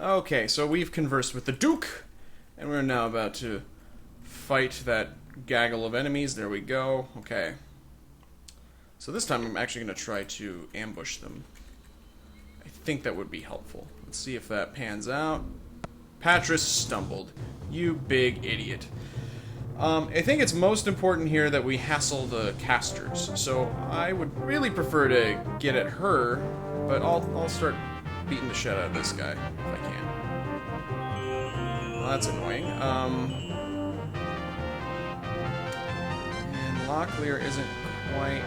Okay, so we've conversed with the Duke, and we're now about to fight that gaggle of enemies. There we go. Okay. So this time I'm actually going to try to ambush them. I think that would be helpful. Let's see if that pans out. Patris stumbled. You big idiot. I think it's most important here that we hassle the casters. So I would really prefer to get at her, but I'll start beating the shit out of this guy if I can. Well, that's annoying. And Locklear isn't quite...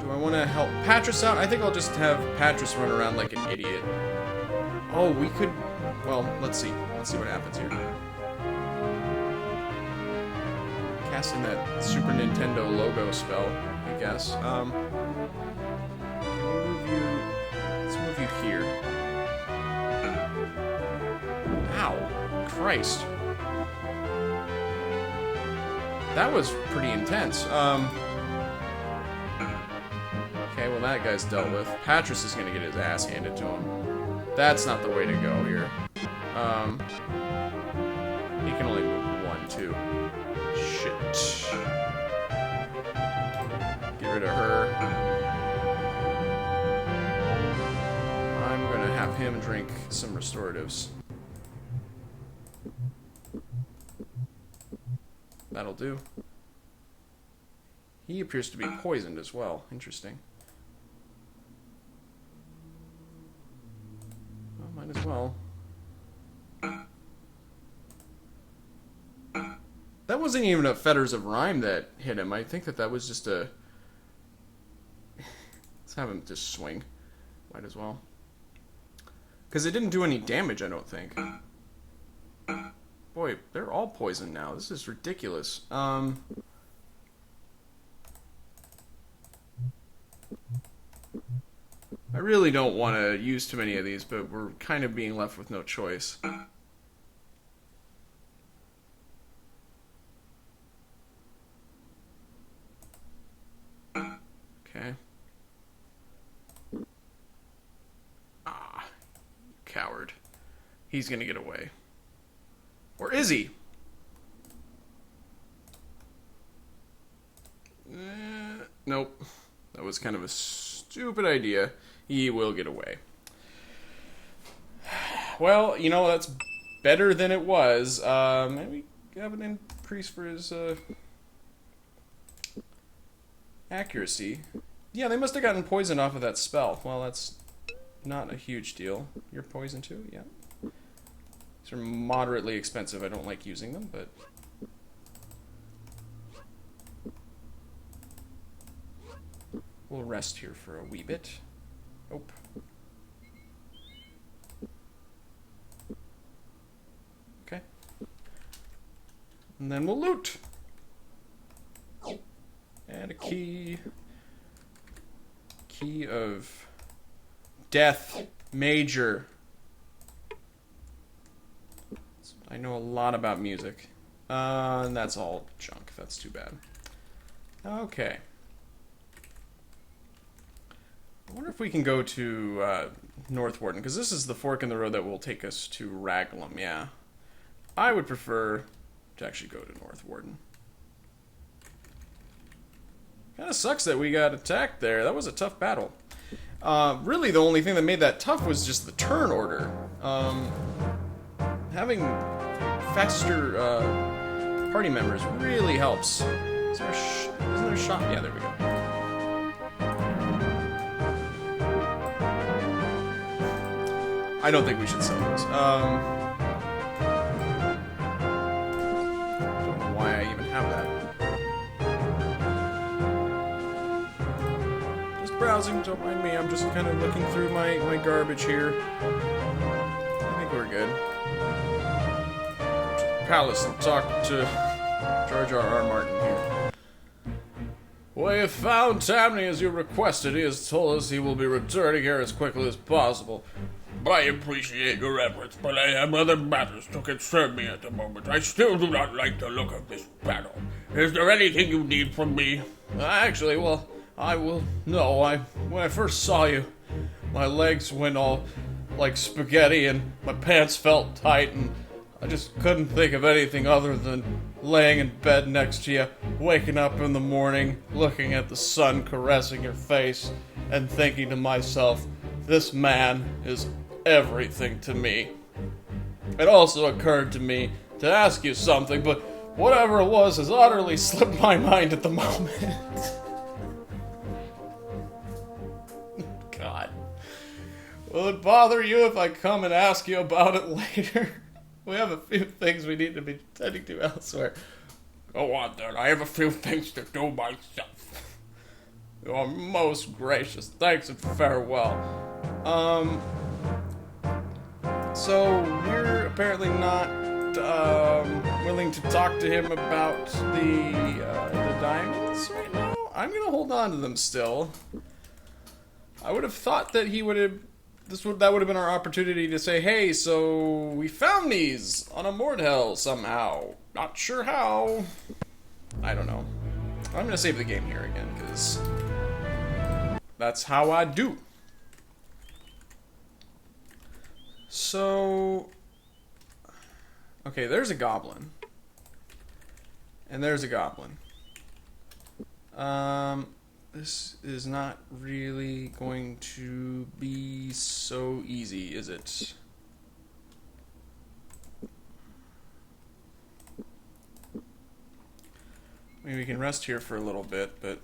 Do I want to help Patris out? I think I'll just have Patris run around like an idiot. Oh, we could... Well, let's see. Let's see what happens here. Casting that Super Nintendo logo spell, I guess. Can we move you... Let's move you here. Ow. Christ. That was pretty intense. Okay, well that guy's dealt with. Patris is gonna get his ass handed to him. That's not the way to go here. He can only move one, too. Shit. Get rid of her. I'm gonna have him drink some restoratives. That'll do. He appears to be poisoned as well. Interesting. Well, might as well. That wasn't even a Fetters of Rhyme that hit him. I think that was just a... Let's have him just swing. Might as well. Because it didn't do any damage, I don't think. Boy, they're all poisoned now. This is ridiculous. I really don't want to use too many of these, but we're kind of being left with no choice. Okay. Ah, coward. He's gonna get away. Or is he? Nope. That was kind of a stupid idea. He will get away. Well, you know, that's better than it was. Maybe have an increase for his accuracy. Yeah, they must have gotten poisoned off of that spell. Well, that's not a huge deal. You're poisoned too? Yeah. These are moderately expensive. I don't like using them, but... We'll rest here for a wee bit. Oh. Okay. And then we'll loot. And a key. Key of death. Major. I know a lot about music. And that's all junk. That's too bad. Okay. I wonder if we can go to North Warden, because this is the fork in the road that will take us to Raglum, yeah. I would prefer to actually go to North Warden. Kind of sucks that we got attacked there. That was a tough battle. Really, the only thing that made that tough was just the turn order. Having faster party members really helps. Isn't there a shot? Yeah, there we go. I don't think we should sell those. Don't know why I even have that. Just browsing, don't mind me. I'm just kind of looking through my garbage here. I think we're good. Go to the palace and talk to Jar Jar R. Martin here. We have found Tamni as you requested. He has told us he will be returning here as quickly as possible. I appreciate your efforts, but I have other matters to concern me at the moment. I still do not like the look of this battle. Is there anything you need from me? Actually, well, I will... No, when I first saw you, my legs went all like spaghetti, and my pants felt tight, and I just couldn't think of anything other than laying in bed next to you, waking up in the morning, looking at the sun caressing your face, and thinking to myself, this man is everything to me. It also occurred to me to ask you something, but whatever it was has utterly slipped my mind at the moment. God. Will it bother you if I come and ask you about it later? We have a few things we need to be tending to elsewhere. Go on then, I have a few things to do myself. You are most gracious. Thanks and farewell. So we're apparently not willing to talk to him about the diamonds right now. I'm gonna hold on to them still. I would have thought that he would have. That would have been our opportunity to say, hey, so we found these on a Mordhell somehow. Not sure how. I don't know. I'm gonna save the game here again, because that's how I do. So, okay, there's a goblin. And there's a goblin. This is not really going to be so easy, is it? Maybe we can rest here for a little bit, but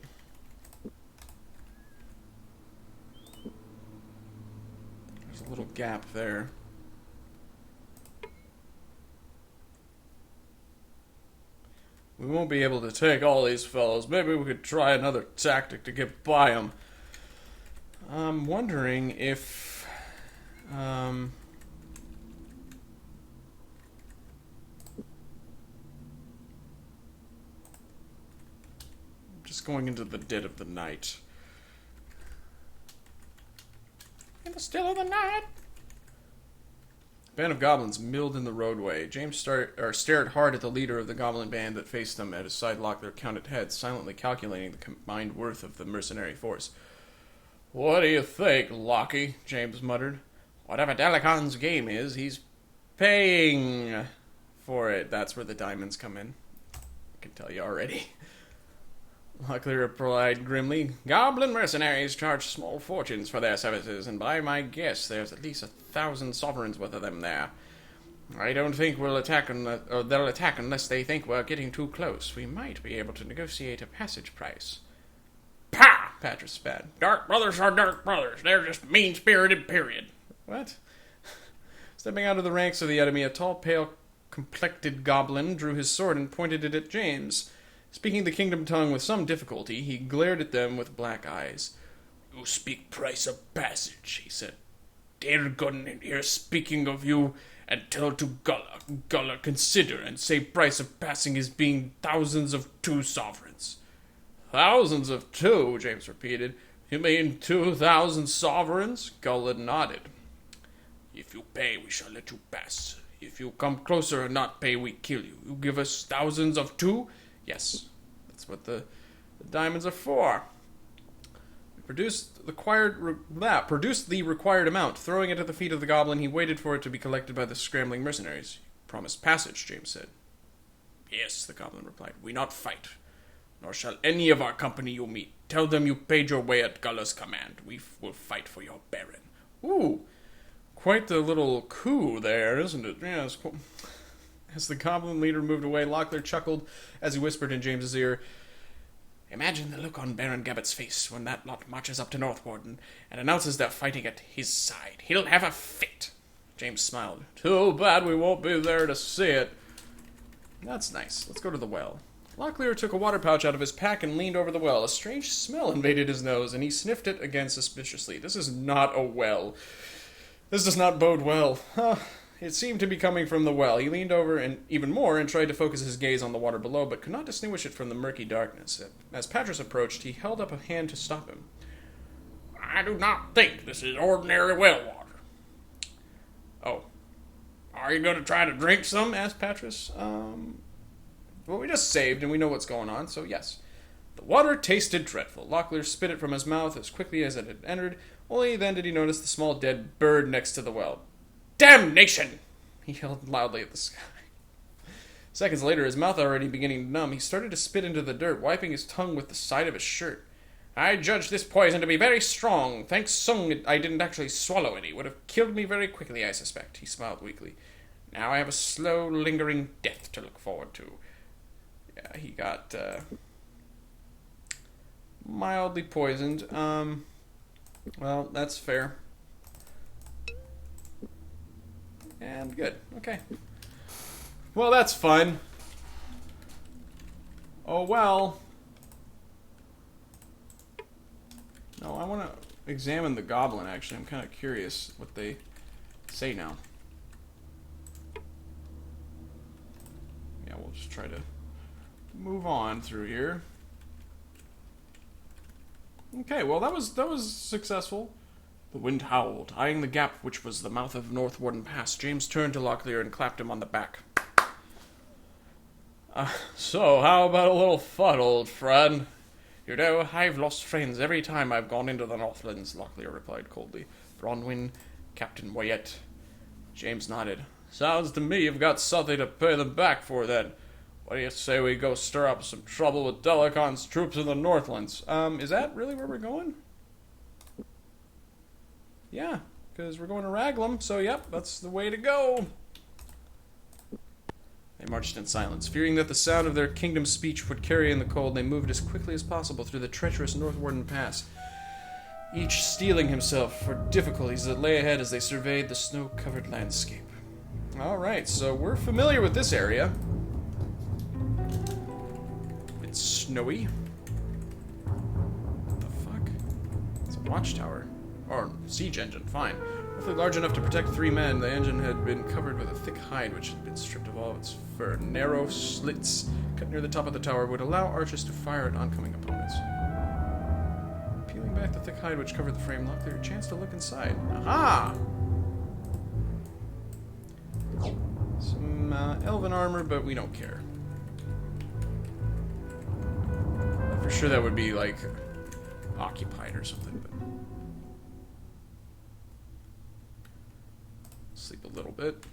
there's a little gap there. We won't be able to take all these fellows. Maybe we could try another tactic to get by them. I'm wondering if... just going into the dead of the night. In the still of the night. A band of goblins milled in the roadway. James stared hard at the leader of the goblin band that faced them. At his side locked their counted heads, silently calculating the combined worth of the mercenary force. What do you think, Lockie? James muttered. Whatever Delicon's game is, he's paying for it. That's where the diamonds come in. I can tell you already. Lockley replied grimly, Goblin mercenaries charge small fortunes for their services, and by my guess there's at least 1,000 sovereigns worth of them there. I don't think they'll attack unless they think we're getting too close. We might be able to negotiate a passage price. Pah! Patras spat. Dark brothers are dark brothers. They're just mean-spirited, period. What? Stepping out of the ranks of the enemy, a tall, pale-complected goblin drew his sword and pointed it at James. Speaking the kingdom tongue with some difficulty, he glared at them with black eyes. You speak price of passage, he said. Dairgun in here speaking of you, and tell to Gullah. Gullah consider, and say price of passing is being thousands of 2 sovereigns. Thousands of 2, James repeated. You mean 2,000 sovereigns? Gullah nodded. If you pay, we shall let you pass. If you come closer and not pay, we kill you. You give us thousands of 2? Yes, that's what the diamonds are for. We produced the required amount. Throwing it at the feet of the goblin, he waited for it to be collected by the scrambling mercenaries. Promised passage, James said. Yes, the goblin replied. We not fight, nor shall any of our company you meet. Tell them you paid your way at Gullah's command. We will fight for your baron. Ooh, quite the little coup there, isn't it? Yeah, it's cool. As the goblin leader moved away, Locklear chuckled as he whispered in James's ear, Imagine the look on Baron Gabbett's face when that lot marches up to Northwarden and announces they're fighting at his side. He'll have a fit. James smiled. Too bad we won't be there to see it. That's nice. Let's go to the well. Locklear took a water pouch out of his pack and leaned over the well. A strange smell invaded his nose, and he sniffed it again suspiciously. This is not a well. This does not bode well. It seemed to be coming from the well. He leaned over and even more and tried to focus his gaze on the water below, but could not distinguish it from the murky darkness. As Patras approached, he held up a hand to stop him. I do not think this is ordinary well water. Oh. Are you going to try to drink some? Asked Patras. Well, we just saved and we know what's going on, so yes. The water tasted dreadful. Locklear spit it from his mouth as quickly as it had entered. Only then did he notice the small dead bird next to the well. Damnation! He yelled loudly at the sky. Seconds later, his mouth already beginning to numb, he started to spit into the dirt, wiping his tongue with the side of his shirt. I judge this poison to be very strong. Thanks Sung I didn't actually swallow any. Would have killed me very quickly, I suspect. He smiled weakly. Now I have a slow, lingering death to look forward to. Yeah, he got, mildly poisoned. Well, that's fair. And good. Okay. Well, that's fun. Oh, well. No, I want to examine the goblin, actually. I'm kind of curious what they say now. Yeah, we'll just try to move on through here. Okay, well, that was successful. The wind howled, eyeing the gap which was the mouth of North Warden Pass. James turned to Locklear and clapped him on the back. So, how about a little fun, old friend? You know, I've lost friends every time I've gone into the Northlands, Locklear replied coldly. Bronwyn, Captain Wyatt. James nodded. Sounds to me you've got something to pay them back for, then. What do you say we go stir up some trouble with Delacon's troops in the Northlands? Is that really where we're going? Yeah, because we're going to Raglan, so yep, that's the way to go. They marched in silence. Fearing that the sound of their kingdom speech would carry in the cold, they moved as quickly as possible through the treacherous North Warden Pass, each steeling himself for difficulties that lay ahead as they surveyed the snow-covered landscape. Alright, so we're familiar with this area. It's snowy. What the fuck? It's a watchtower. Or siege engine, fine. Roughly large enough to protect 3 men, the engine had been covered with a thick hide which had been stripped of all of its fur. Narrow slits cut near the top of the tower would allow archers to fire at oncoming opponents. Peeling back the thick hide which covered the frame, Locklear chanced to look inside. Aha! Some elven armor, but we don't care. For sure that would be, like, occupied or something, but... Sleep a little bit.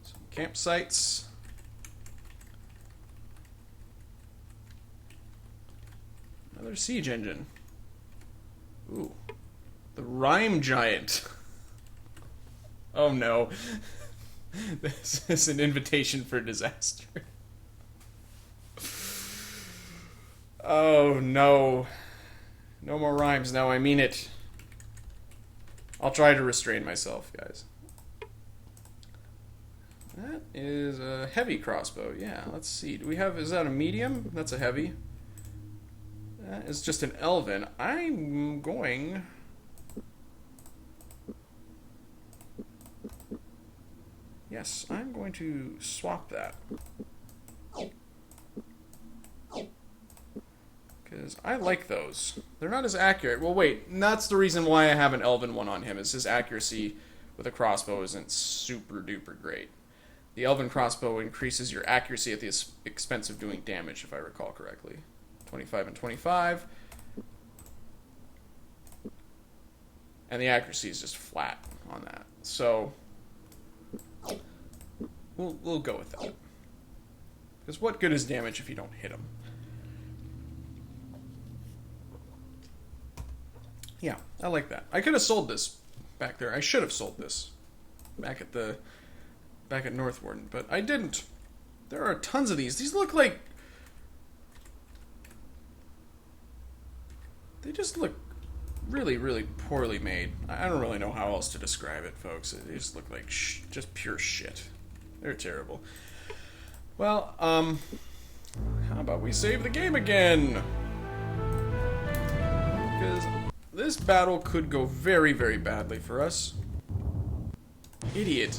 Some campsites. Another siege engine. Ooh. The Rime Giant. Oh no. This is an invitation for disaster. Oh no. No more rhymes now, I mean it. I'll try to restrain myself, guys. That is a heavy crossbow. Yeah, let's see. Do we have... Is that a medium? That's a heavy. That is just an elven. I'm going... Yes, I'm going to swap that. Because I like those. They're not as accurate. Well, wait. That's the reason why I have an elven one on him, is his accuracy with a crossbow isn't super duper great. The elven crossbow increases your accuracy at the expense of doing damage, if I recall correctly. 25 and 25. And the accuracy is just flat on that. So, we'll go with that. Because what good is damage if you don't hit him? Yeah, I like that. I could have sold this back there. I should have sold this back at North Warden, but I didn't. There are tons of these. These look like... They just look really, really poorly made. I don't really know how else to describe it, folks. They just look like just pure shit. They're terrible. Well, how about we save the game again? Because this battle could go very, very badly for us. Idiot.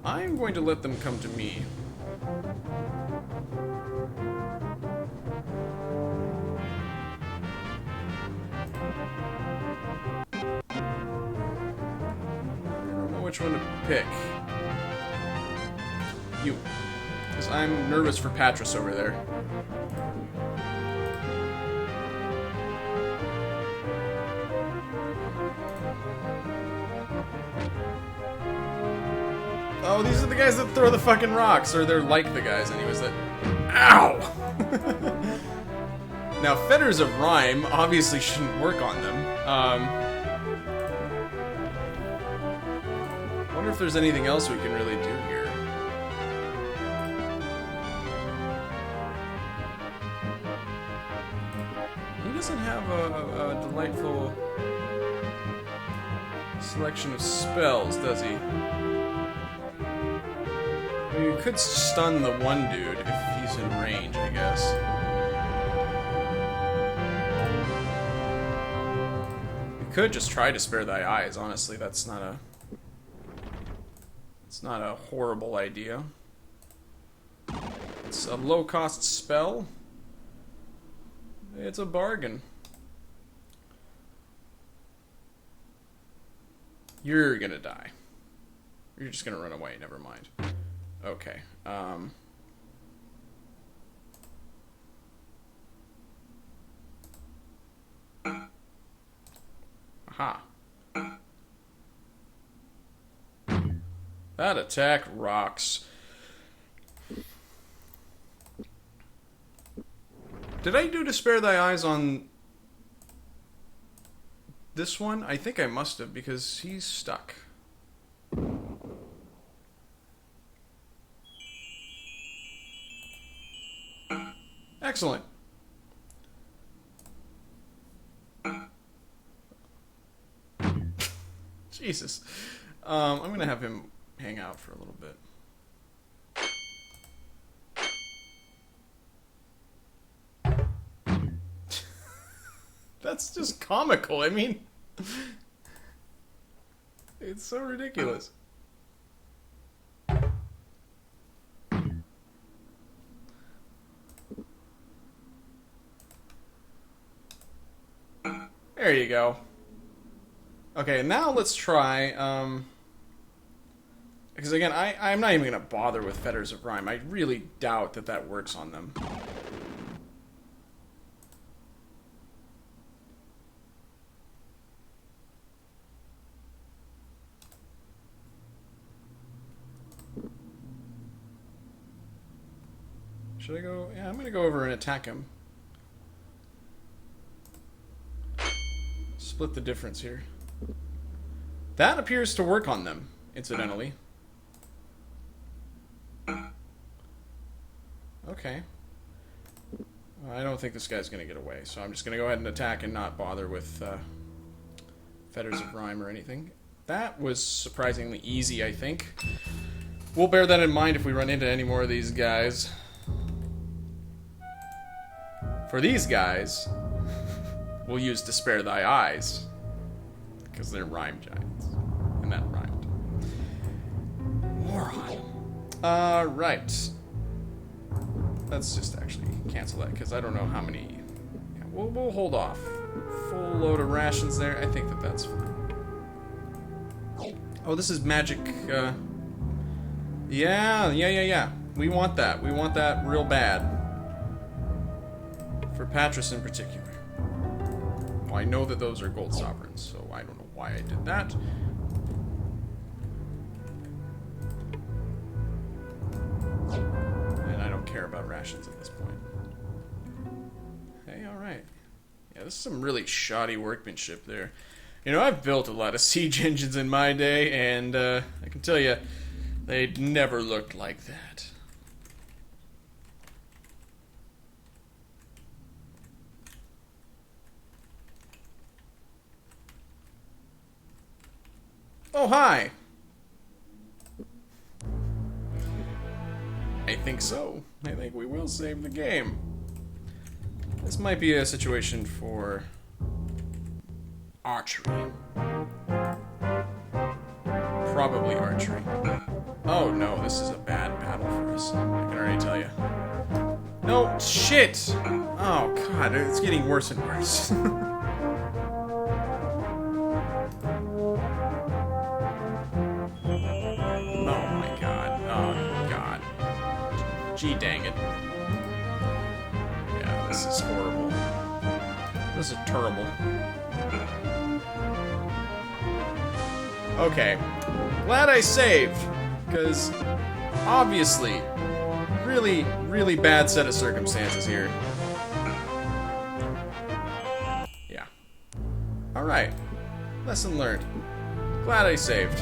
I'm going to let them come to me. I don't which one to pick. You. Because I'm nervous for Patras over there. Oh, these are the guys that throw the fucking rocks. Or they're like the guys, anyways, that... Ow! Now, Fetters of Rhyme obviously shouldn't work on them. I wonder if there's anything else we can really do here. He doesn't have a delightful selection of spells, does he? I mean, we could stun the one dude if he's in range, I guess. We could just try to spare thy eyes, honestly. That's not a... It's not a horrible idea. It's a low-cost spell. It's a bargain. You're gonna die. You're just gonna run away, never mind. Okay, Aha. That attack rocks. Did I do Despair Thy Eyes on this one? I think I must have, because he's stuck. Excellent. Jesus. I'm gonna have him hang out for a little bit. That's just comical. I mean, it's so ridiculous. There you go. Okay, now let's try, because again, I'm not even going to bother with Fetters of Rhyme. I really doubt that that works on them. Should I go? Yeah, I'm going to go over and attack him. Split the difference here. That appears to work on them, incidentally. Okay. I don't think this guy's going to get away, so I'm just going to go ahead and attack and not bother with Fetters of Rhyme or anything. That was surprisingly easy, I think. We'll bear that in mind if we run into any more of these guys. For these guys, we'll use Despair Thy Eyes, because they're rhyme giants. And that rhymed. Moron. Right. Let's just actually cancel that, because I don't know how many... Yeah, we'll hold off. Full load of rations there. I think that's fine. Oh, this is magic, Yeah. We want that. We want that real bad. For Patras in particular. Well, I know that those are gold sovereigns, so I don't know why I did that. And I don't care about rations at this point. Hey, alright. Yeah, this is some really shoddy workmanship there. You know, I've built a lot of siege engines in my day, and I can tell you, they never looked like that. Oh, hi! I think so. I think we will save the game. This might be a situation for archery. Probably archery. Oh no, this is a bad battle for us. I can already tell you. No, shit! Oh god, it's getting worse and worse. Gee dang it. Yeah, this is horrible. This is terrible. Okay. Glad I saved. Because, obviously, really, really bad set of circumstances here. Yeah. Alright. Lesson learned. Glad I saved.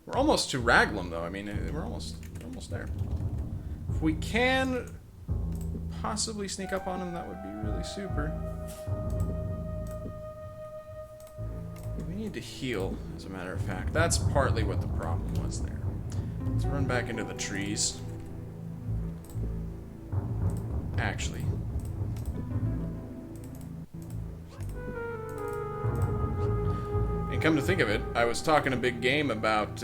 We're almost to Raglan, though. I mean, we're almost there. If we can possibly sneak up on him, that would be really super. We need to heal, as a matter of fact. That's partly what the problem was there. Let's run back into the trees. Actually. And come to think of it, I was talking a big game about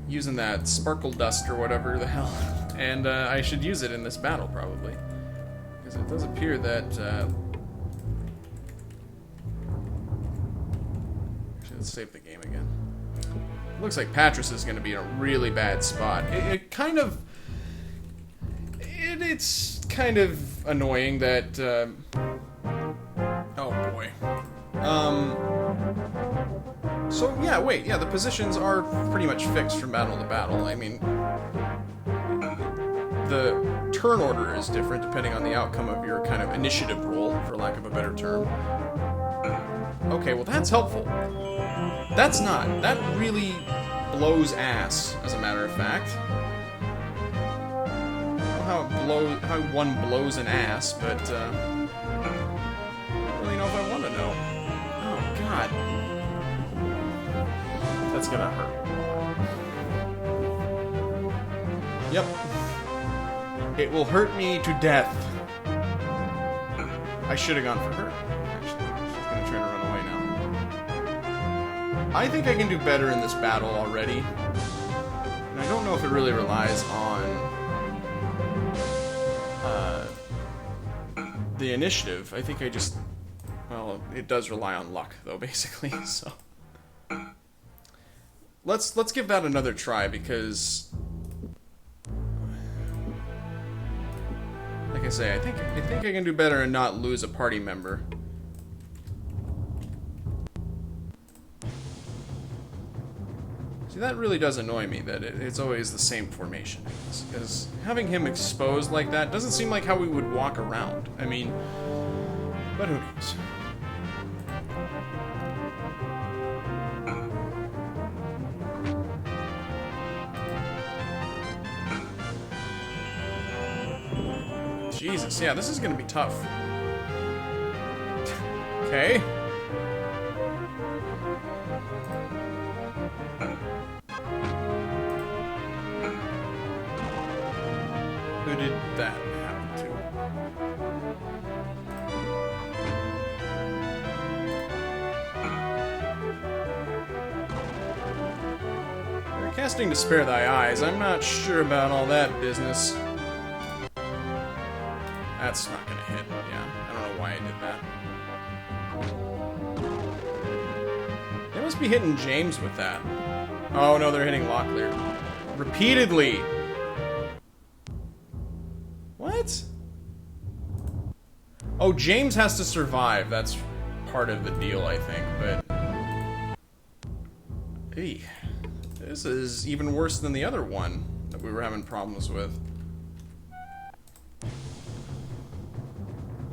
using that sparkle dust or whatever the hell, and I should use it in this battle probably, because it does appear that actually, let's save the game again. It looks like Patras is going to be in a really bad spot. It's kind of annoying that oh boy. So, yeah, wait, yeah, the positions are pretty much fixed from battle to battle. I mean, the turn order is different depending on the outcome of your kind of initiative roll, for lack of a better term. Okay, well, that's helpful. That's not. That really blows ass, as a matter of fact. I don't know how one blows an ass, but, I don't really know if I want to know. Oh, God. That's gonna hurt. Yep. It will hurt me to death. I should have gone for her. Actually, she's gonna try to run away now. I think I can do better in this battle already. And I don't know if it really relies on the initiative. I think I just... Well, it does rely on luck, though, basically, so... Let's give that another try, because... Like I say, I think I can do better and not lose a party member. See, that really does annoy me, that it's always the same formation, because having him exposed like that doesn't seem like how we would walk around. I mean, but who knows? Jesus, yeah, this is gonna be tough. Okay. Who did that happen to? They're casting to spare thy eyes. I'm not sure about all that business. That's not gonna hit. Yeah, I don't know why I did that. They must be hitting James with that. Oh no, they're hitting Locklear. Repeatedly! What? Oh, James has to survive. That's part of the deal, I think, but... Hey, this is even worse than the other one that we were having problems with.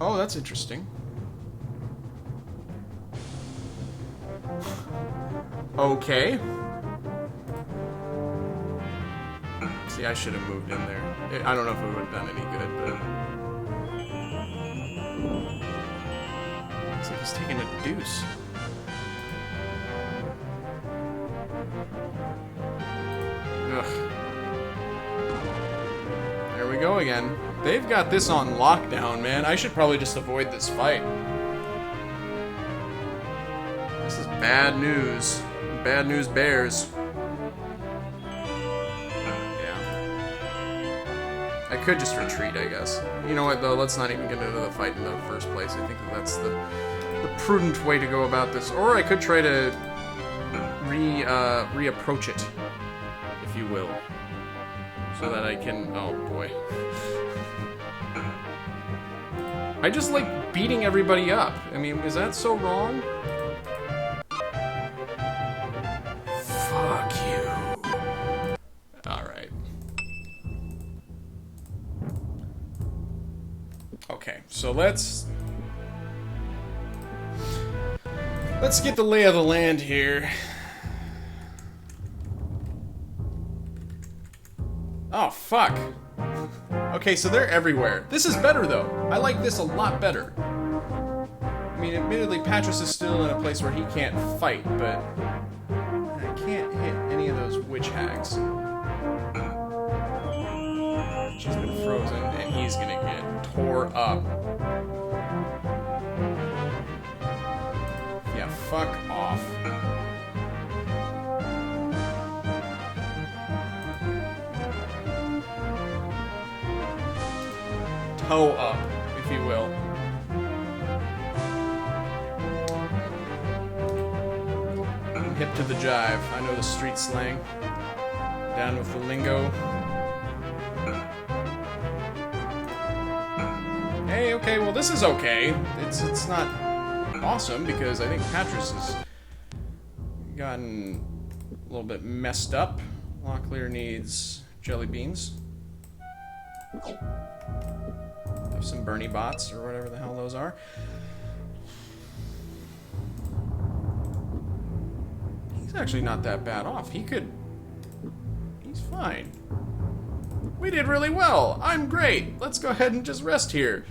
Oh, that's interesting. Okay. See, I should have moved in there. I don't know if it would have done any good, but... Looks like he's taking a deuce. Ugh. There we go again. They've got this on lockdown, man. I should probably just avoid this fight. This is bad news. Bad news bears. Yeah. I could just retreat, I guess. You know what, though? Let's not even get into the fight in the first place. I think that's the prudent way to go about this. Or I could try to reapproach it, if you will. So that I can... Oh, boy. I just like beating everybody up. I mean, is that so wrong? Fuck you. Alright. Okay, so let's get the lay of the land here. Oh, fuck. Okay, so they're everywhere. This is better, though. I like this a lot better. I mean, admittedly, Patras is still in a place where he can't fight, but I can't hit any of those witch hags. She's been frozen, and he's gonna get tore up. Yeah, fuck off. Toe up, if you will. I'm hip to the jive. I know the street slang. Down with the lingo. Hey, okay, well this is okay. It's not awesome because I think Patras has gotten a little bit messed up. Locklear needs jelly beans. Some Bernie bots, or whatever the hell those are. He's actually not that bad off. He's fine. We did really well. I'm great. Let's go ahead and just rest here.